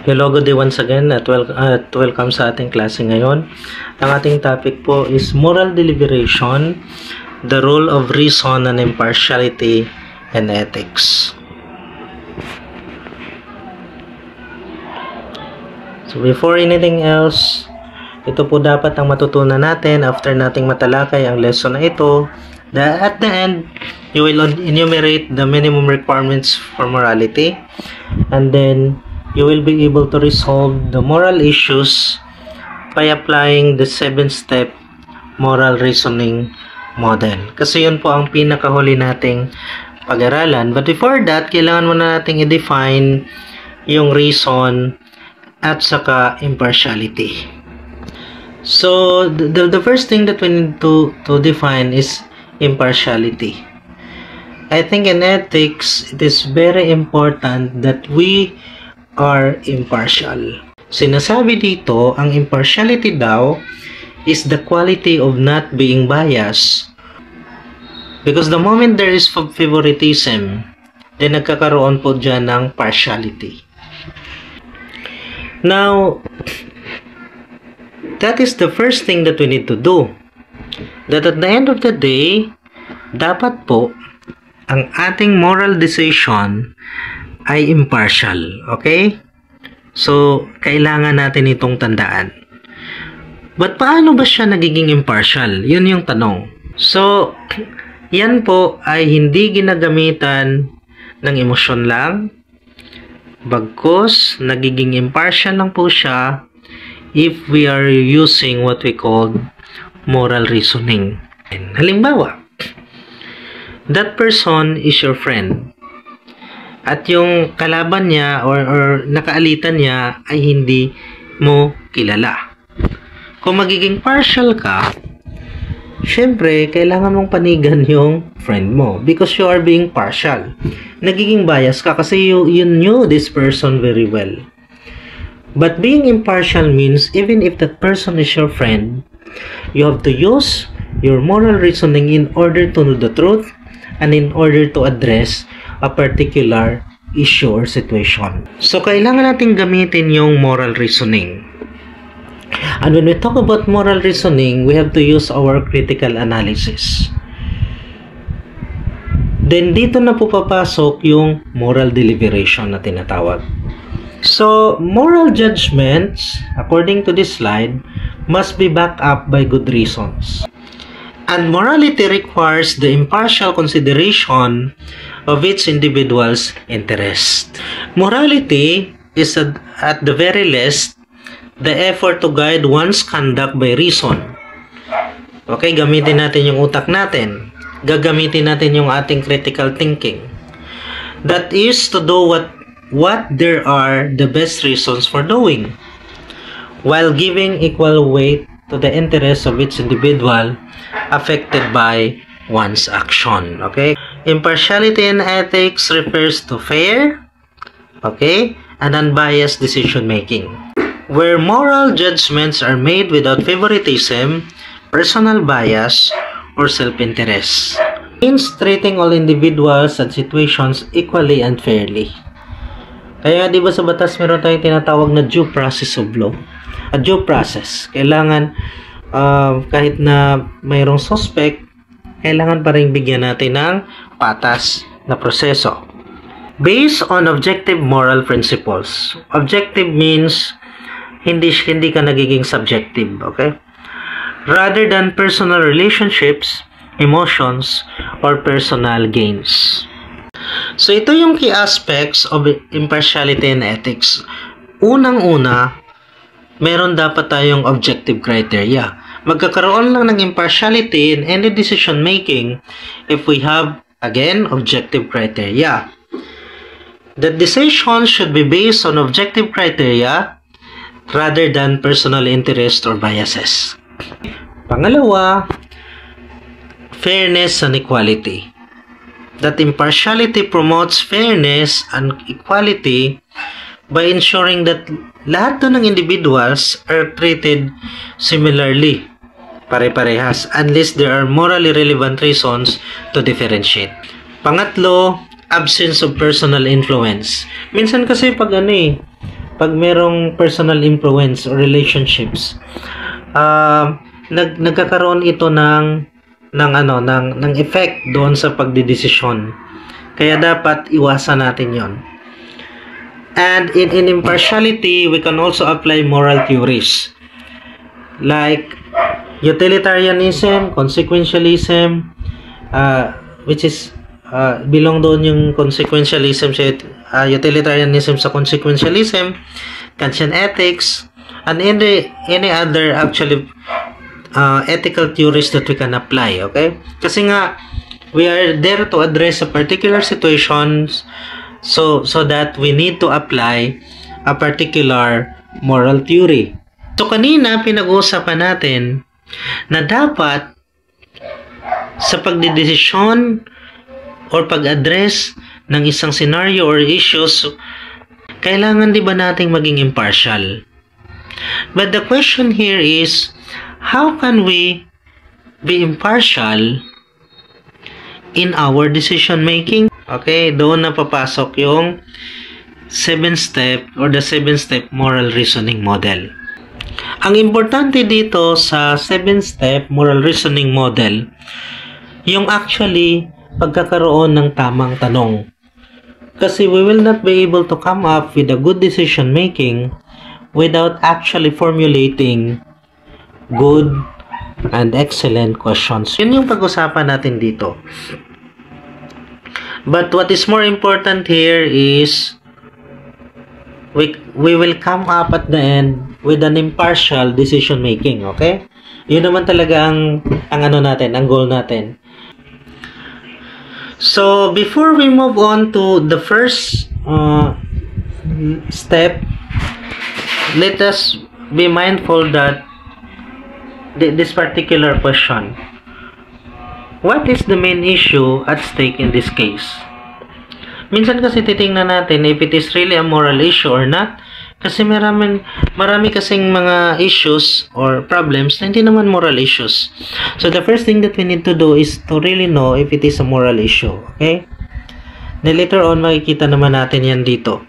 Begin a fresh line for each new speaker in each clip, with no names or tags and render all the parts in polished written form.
Hello, good day once again at welcome sa ating klase ngayon. Ang ating topic po is moral deliberation, the role of reason and impartiality and ethics. So before anything else, ito po dapat ang matutunan natin after nating matalakay ang lesson na ito. At the end, you will enumerate the minimum requirements for morality, and then you will be able to resolve the moral issues by applying the 7-step moral reasoning model. Kasi yun po ang pinakahuli nating pag-aralan. But before that, kailangan muna nating i-define yung reason at saka impartiality. So, the first thing that we need to define is impartiality. I think in ethics, it is very important that we are impartial. Sinasabi dito, ang impartiality daw is the quality of not being biased. Because the moment there is favoritism, then nagkakaroon po dyan ng partiality. Now, that is the first thing that we need to do. That at the end of the day, dapat po ang ating moral decision ay impartial. Okay? So, kailangan natin itong tandaan. But paano ba siya nagiging impartial? Yun yung tanong. So, yan po ay hindi ginagamitan ng emosyon lang. Bagkus, nagiging impartial lang po siya if we are using what we call moral reasoning. Halimbawa, that person is your friend. At yung kalaban niya or nakaalitan niya ay hindi mo kilala. Kung magiging partial ka, syempre, kailangan mong panigan yung friend mo because you are being partial. Nagiging bias ka kasi you knew this person very well. But being impartial means even if that person is your friend, you have to use your moral reasoning in order to know the truth and in order to address a particular issue or situation. So, kailangan natin gamitin yung moral reasoning. And when we talk about moral reasoning, we have to use our critical analysis. Then, dito na po papasok yung moral deliberation na tinatawag. So, moral judgments, according to this slide, must be backed up by good reasons. And morality requires the impartial consideration of each individual's interest. Morality is at the very least the effort to guide one's conduct by reason. Okay, gamitin natin yung utak natin. Gagamitin natin yung ating critical thinking. That is to do what there are the best reasons for doing, while giving equal weight to the interests of each individual affected by one's action. Okay? Impartiality in ethics refers to fair, okay, and unbiased decision making, where moral judgments are made without favoritism, personal bias, or self-interest. Means treating all individuals and situations equally and fairly. Kaya di ba sa batas meron tayong tinatawag na due process of law? A due process. Kailangan kahit na mayroong suspect, kailangan pa rin bigyan natin ng patas na proseso. Based on objective moral principles. Objective means hindi ka nagiging subjective, okay? Rather than personal relationships, emotions, or personal gains. So ito yung key aspects of impartiality and ethics. Unang-una, meron dapat tayong objective criteria. Magkakaroon lang ng impartiality in any decision making if we have, again, objective criteria. The decision should be based on objective criteria rather than personal interest or biases. Pangalawa, fairness and equality. That impartiality promotes fairness and equality by ensuring that lahat ng individuals are treated similarly, pare-parehas, unless there are morally relevant reasons to differentiate. Pangatlo, absence of personal influence. Minsan kasi pag pag merong personal influence or relationships, nagkakaroon ito ng effect doon sa pagdedesisyon. Kaya dapat iwasan natin 'yon. And in impartiality, we can also apply moral theories like utilitarianism, consequentialism, which is belong doon yung consequentialism sa utilitarianism sa consequentialism, Kantian ethics, and any other actually ethical theories that we can apply. Okay, kasi nga we are there to address a particular situations, so that we need to apply a particular moral theory. So kanina pinag-uusapan natin na dapat sa pagdedesisyon or pag-address ng isang scenario or issues, kailangan di ba nating maging impartial? But the question here is, how can we be impartial in our decision making? Okay, doon na papasok yung 7-step or the 7-step moral reasoning model. Ang importante dito sa 7-step moral reasoning model, yung actually pagkakaroon ng tamang tanong. Kasi we will not be able to come up with a good decision making without actually formulating good and excellent questions. Yun yung pag-usapan natin dito. But what is more important here is we will come up at the end with an impartial decision making, okay? Yun naman talaga ang goal natin. So, before we move on to the first step, let us be mindful that this particular question, what is the main issue at stake in this case? Minsan kasi titingnan natin if it is really a moral issue or not, kasi marami kasing mga issues or problems na hindi naman moral issues. So the first thing that we need to do is to really know if it is a moral issue. Okay? Then later on, makikita naman natin yan dito.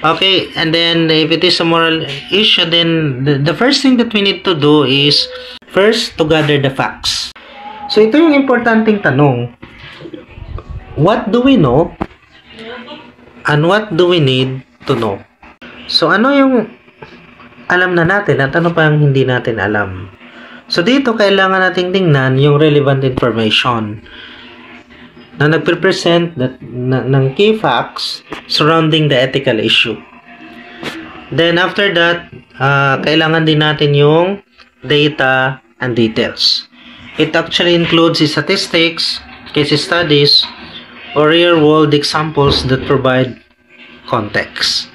Okay, and then if it is a moral issue, then the first thing that we need to do is first to gather the facts. So ito yung importanteng tanong. What do we know? And what do we need to know? So, ano yung alam na natin at ano pa ang hindi natin alam? So, dito kailangan nating tingnan yung relevant information na nagpe-present ng key facts surrounding the ethical issue. Then, after that, kailangan din natin yung data and details. It actually includes statistics, case studies, or real-world examples that provide context.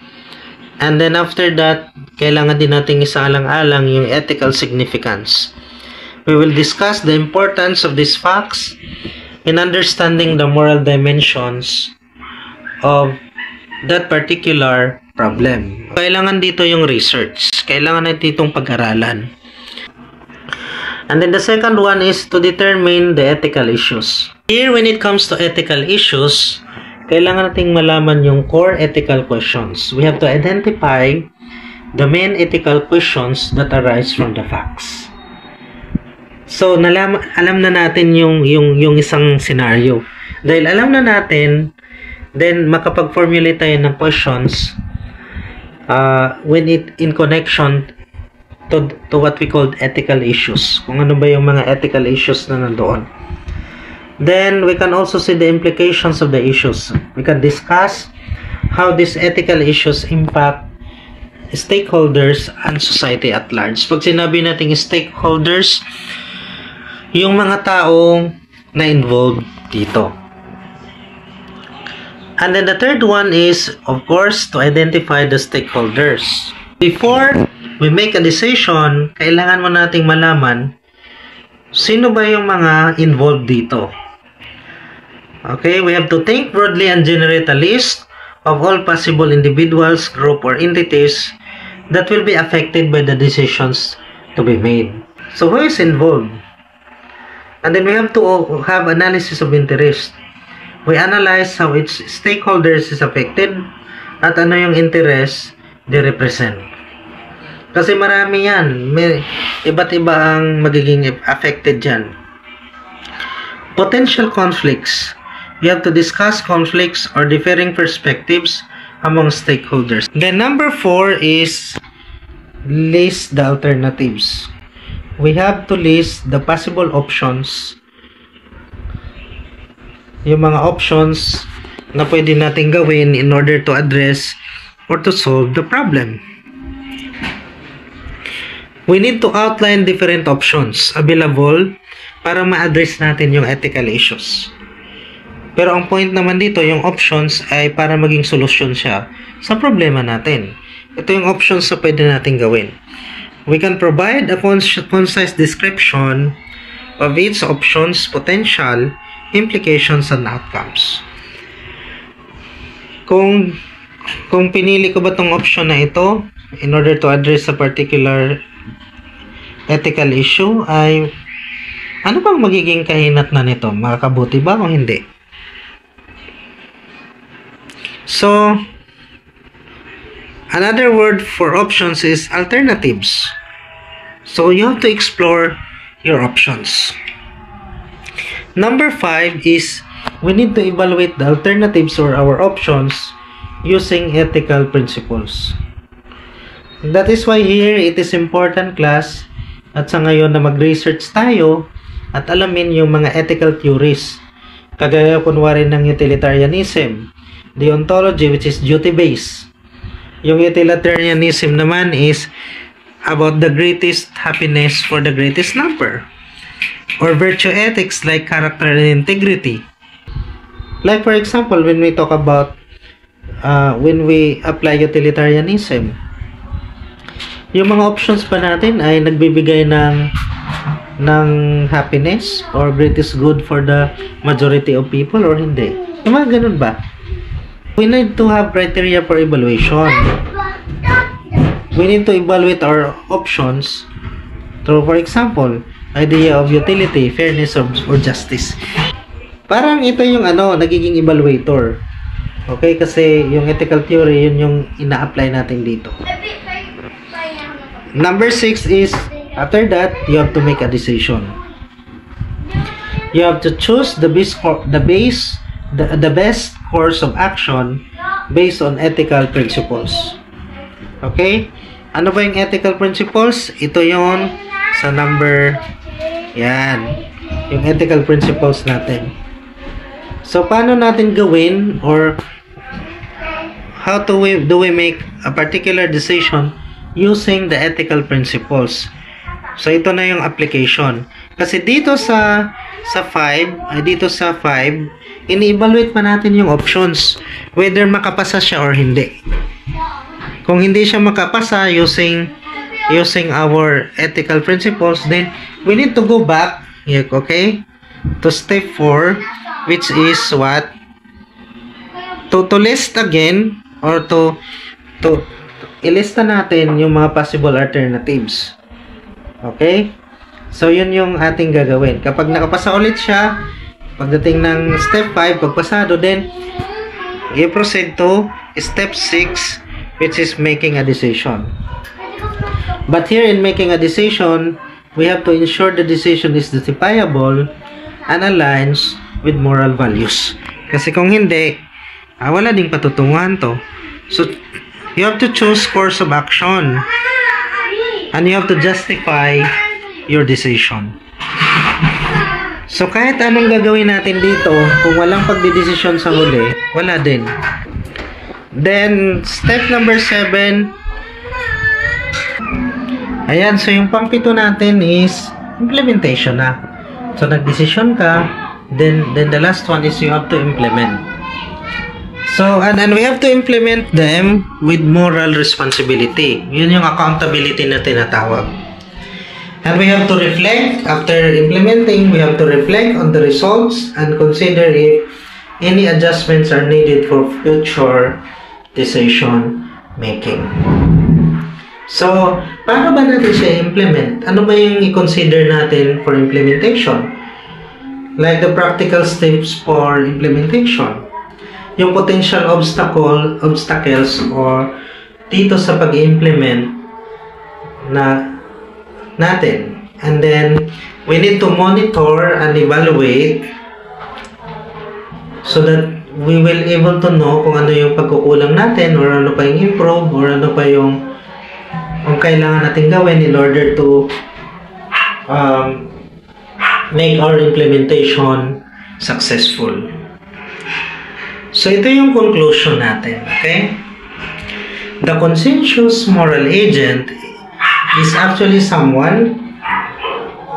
And then after that, kailangan din nating isaalang-alang yung ethical significance. We will discuss the importance of these facts in understanding the moral dimensions of that particular problem. Kailangan dito yung research. Kailangan natin itong pag-aralan. And then the second one is to determine the ethical issues. Here, when it comes to ethical issues, kailangan nating malaman yung core ethical questions. We have to identify the main ethical questions that arise from the facts. So, alam na natin yung isang scenario. Dahil alam na natin, then makapag-formulate tayo ng questions when it in connection to what we call ethical issues. Kung ano ba yung mga ethical issues na nandoon. Then, we can also see the implications of the issues. We can discuss how these ethical issues impact stakeholders and society at large. Pag sinabi natin stakeholders, yung mga taong na-involved dito. And then the third one is, of course, to identify the stakeholders. Before we make a decision, kailangan mo nating malaman sino ba yung mga involved dito. Okay, we have to think broadly and generate a list of all possible individuals, group, or entities that will be affected by the decisions to be made. So, who is involved? And then we have to have analysis of interest. We analyze how each stakeholders is affected at ano yung interest they represent. Kasi marami yan. May iba't iba ang magiging affected dyan. Potential conflicts. You have to discuss conflicts or differing perspectives among stakeholders. Then number 4 is list the alternatives. We have to list the possible options. Yung mga options na pwede natin gawin in order to address or to solve the problem. We need to outline different options available para ma-address natin yung ethical issues. Pero ang point naman dito, yung options ay para maging solusyon siya sa problema natin. Ito yung options na pwede natin gawin. We can provide a concise description of each option's potential implications and outcomes. Kung pinili ko ba tong option na ito in order to address a particular ethical issue, ay ano bang magiging kahinatnan nito? Makakabuti ba o hindi? So, another word for options is alternatives. So, you have to explore your options. Number 5 is we need to evaluate the alternatives or our options using ethical principles. That is why here it is important, class, at sa ngayon na mag-research tayo at alamin yung mga ethical theories. Kagaya kunwari ng utilitarianism, deontology which is duty-based. Yung utilitarianism naman is about the greatest happiness for the greatest number. Or virtue ethics like character and integrity. Like for example, when we talk about when we apply utilitarianism, yung mga options pa natin ay nagbibigay ng happiness or greatest good for the majority of people or hindi. Yung mga ganun ba? We need to have criteria for evaluation. We need to evaluate our options through, for example, idea of utility, fairness, or justice. Parang ito yung nagiging evaluator. Okay? Kasi yung ethical theory, yun yung ina-apply natin dito. Number 6 is, after that, you have to make a decision. You have to choose the best course of action based on ethical principles. Okay? Ano ba yung ethical principles? Ito yon sa number, yan, yung ethical principles natin. So, paano natin gawin or how do we make a particular decision using the ethical principles? So, ito na yung application. Kasi dito sa 5, ini-evaluate pa natin yung options, whether makapasa siya or hindi. Kung hindi siya makapasa using our ethical principles, then we need to go back, okay, to step 4, which is what? To list again, or to ilista natin yung mga possible alternatives. Okay? So, yun yung ating gagawin. Kapag nakapasa ulit siya, pagdating ng step 5, pagpasado, then i-proceed to step 6, which is making a decision. But here in making a decision, we have to ensure the decision is justifiable and aligns with moral values. Kasi kung hindi, wala ding patutunguhan to. So, you have to choose course of action and you have to justify your decision. So, kahit anong gagawin natin dito, kung walang pagdidesisyon sa huli, wala din. Then, step number 7, ayan, so yung pang-pito natin is implementation na. So, nag-decision ka, then the last one is you have to implement. So, and we have to implement them with moral responsibility. Yun yung accountability na tinatawag. And we have to reflect, after implementing, we have to reflect on the results and consider if any adjustments are needed for future decision making. So, paano ba natin siya implement? Ano ba yung i-consider natin for implementation? Like the practical steps for implementation. Yung potential obstacles or dito sa pag-implement natin. And then, we need to monitor and evaluate so that we will able to know kung ano yung pagkukulang natin or ano pa yung improve or ano pa yung kailangan natin gawin in order to make our implementation successful. So, ito yung conclusion natin, okay? The conscientious moral agent is actually someone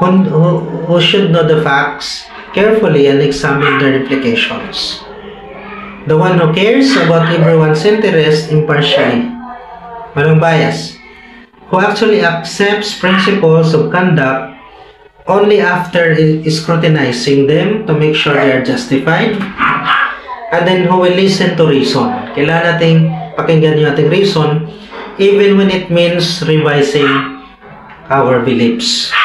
who should know the facts carefully and examine their implications. The one who cares about everyone's interest impartially, walang bias, who actually accepts principles of conduct only after scrutinizing them to make sure they are justified, and then who will listen to reason. Kailangan nating pakinggan yung ating reason even when it means revising our beliefs.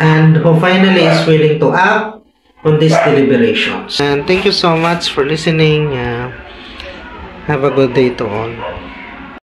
And who finally is willing to act on these deliberations. And thank you so much for listening. Have a good day to all.